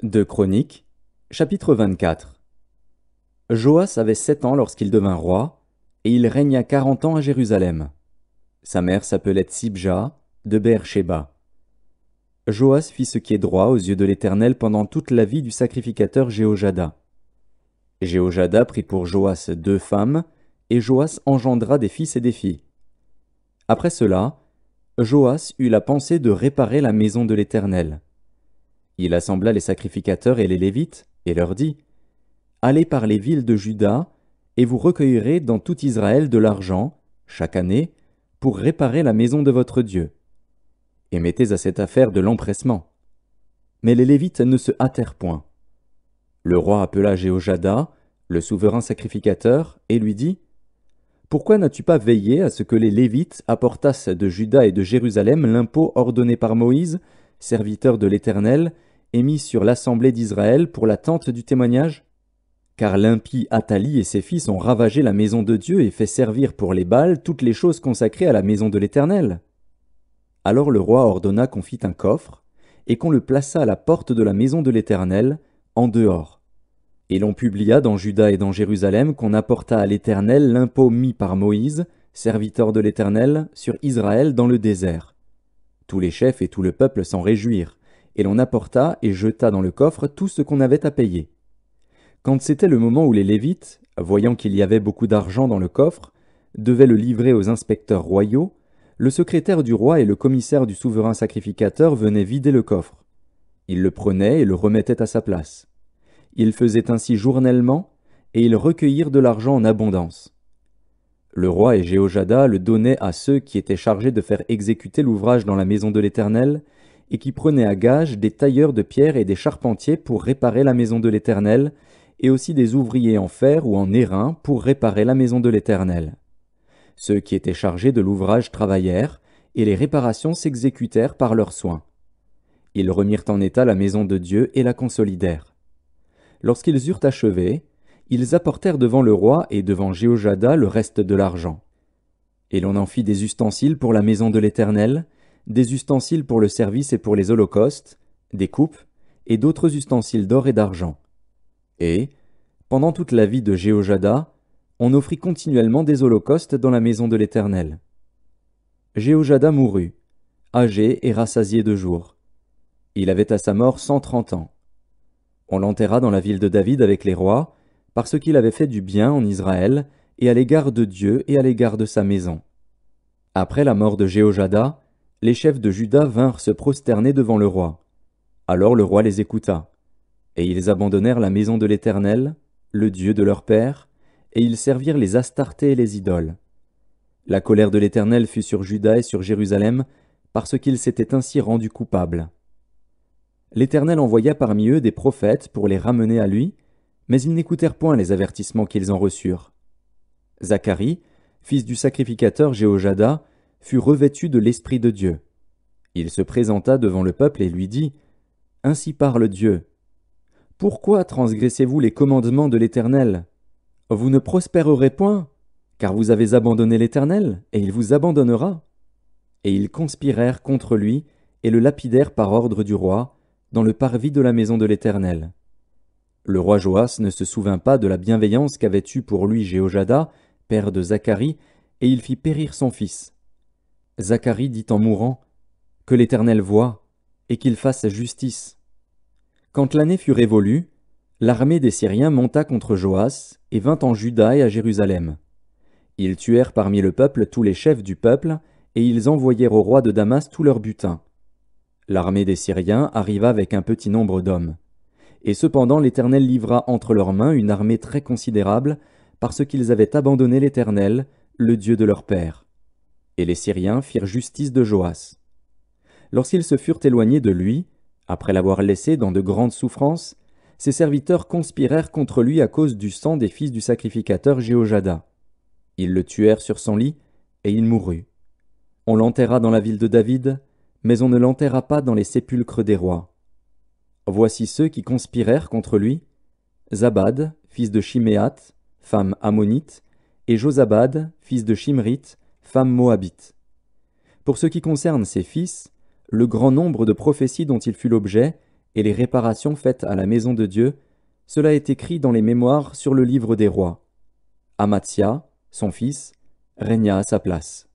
Deux Chroniques, chapitre 24. Joas avait 7 ans lorsqu'il devint roi, et il régna 40 ans à Jérusalem. Sa mère s'appelait Tsibja, de Beer-Shéba. Joas fit ce qui est droit aux yeux de l'Éternel pendant toute la vie du sacrificateur Jéhojada. Jéhojada prit pour Joas 2 femmes, et Joas engendra des fils et des filles. Après cela, Joas eut la pensée de réparer la maison de l'Éternel. Il assembla les sacrificateurs et les Lévites, et leur dit : Allez par les villes de Juda, et vous recueillerez dans tout Israël de l'argent, chaque année, pour réparer la maison de votre Dieu. Et mettez à cette affaire de l'empressement. Mais les Lévites ne se hâtèrent point. Le roi appela Jéhojada, le souverain sacrificateur, et lui dit : Pourquoi n'as-tu pas veillé à ce que les Lévites apportassent de Juda et de Jérusalem l'impôt ordonné par Moïse, serviteur de l'Éternel, et mis sur l'assemblée d'Israël pour la tente du témoignage ? Car l'impie Athali et ses fils ont ravagé la maison de Dieu et fait servir pour les Baals toutes les choses consacrées à la maison de l'Éternel. Alors le roi ordonna qu'on fît un coffre, et qu'on le plaça à la porte de la maison de l'Éternel, en dehors. Et l'on publia dans Juda et dans Jérusalem qu'on apporta à l'Éternel l'impôt mis par Moïse, serviteur de l'Éternel, sur Israël dans le désert. Tous les chefs et tout le peuple s'en réjouirent, et l'on apporta et jeta dans le coffre tout ce qu'on avait à payer. Quand c'était le moment où les Lévites, voyant qu'il y avait beaucoup d'argent dans le coffre, devaient le livrer aux inspecteurs royaux, le secrétaire du roi et le commissaire du souverain sacrificateur venaient vider le coffre. Ils le prenaient et le remettaient à sa place. Ils faisaient ainsi journellement, et ils recueillirent de l'argent en abondance. Le roi et Jéhojada le donnaient à ceux qui étaient chargés de faire exécuter l'ouvrage dans la maison de l'Éternel, et qui prenaient à gage des tailleurs de pierre et des charpentiers pour réparer la maison de l'Éternel, et aussi des ouvriers en fer ou en airain pour réparer la maison de l'Éternel. Ceux qui étaient chargés de l'ouvrage travaillèrent, et les réparations s'exécutèrent par leurs soins. Ils remirent en état la maison de Dieu et la consolidèrent. Lorsqu'ils eurent achevé, ils apportèrent devant le roi et devant Jéhojada le reste de l'argent. Et l'on en fit des ustensiles pour la maison de l'Éternel, des ustensiles pour le service et pour les holocaustes, des coupes, et d'autres ustensiles d'or et d'argent. Et, pendant toute la vie de Jéhojada, on offrit continuellement des holocaustes dans la maison de l'Éternel. Jéhojada mourut, âgé et rassasié de jours. Il avait à sa mort 130 ans. On l'enterra dans la ville de David avec les rois, parce qu'il avait fait du bien en Israël, et à l'égard de Dieu et à l'égard de sa maison. Après la mort de Jéhojada, les chefs de Juda vinrent se prosterner devant le roi. Alors le roi les écouta. Et ils abandonnèrent la maison de l'Éternel, le Dieu de leur père, et ils servirent les Astartés et les idoles. La colère de l'Éternel fut sur Juda et sur Jérusalem, parce qu'ils s'étaient ainsi rendus coupables. L'Éternel envoya parmi eux des prophètes pour les ramener à lui, mais ils n'écoutèrent point les avertissements qu'ils en reçurent. Zacharie, fils du sacrificateur Jéhojada, fut revêtu de l'Esprit de Dieu. Il se présenta devant le peuple et lui dit : Ainsi parle Dieu. Pourquoi transgressez-vous les commandements de l'Éternel ? Vous ne prospérerez point, car vous avez abandonné l'Éternel, et il vous abandonnera. Et ils conspirèrent contre lui, et le lapidèrent par ordre du roi, dans le parvis de la maison de l'Éternel. Le roi Joas ne se souvint pas de la bienveillance qu'avait eue pour lui Jéhojada, père de Zacharie, et il fit périr son fils. Zacharie dit en mourant : Que l'Éternel voie, et qu'il fasse justice. Quand l'année fut révolue, l'armée des Syriens monta contre Joas et vint en Juda et à Jérusalem. Ils tuèrent parmi le peuple tous les chefs du peuple, et ils envoyèrent au roi de Damas tout leur butin. L'armée des Syriens arriva avec un petit nombre d'hommes. Et cependant l'Éternel livra entre leurs mains une armée très considérable, parce qu'ils avaient abandonné l'Éternel, le Dieu de leur père. Et les Syriens firent justice de Joas. Lorsqu'ils se furent éloignés de lui, après l'avoir laissé dans de grandes souffrances, ses serviteurs conspirèrent contre lui à cause du sang des fils du sacrificateur Jéhojada. Ils le tuèrent sur son lit, et il mourut. On l'enterra dans la ville de David, mais on ne l'enterra pas dans les sépulcres des rois. Voici ceux qui conspirèrent contre lui: Zabad, fils de Shiméath, femme ammonite, et Josabad, fils de Shimrith, femme moabite. Pour ce qui concerne ses fils, le grand nombre de prophéties dont il fut l'objet, et les réparations faites à la maison de Dieu, cela est écrit dans les mémoires sur le livre des rois. Amatzia, son fils, régna à sa place.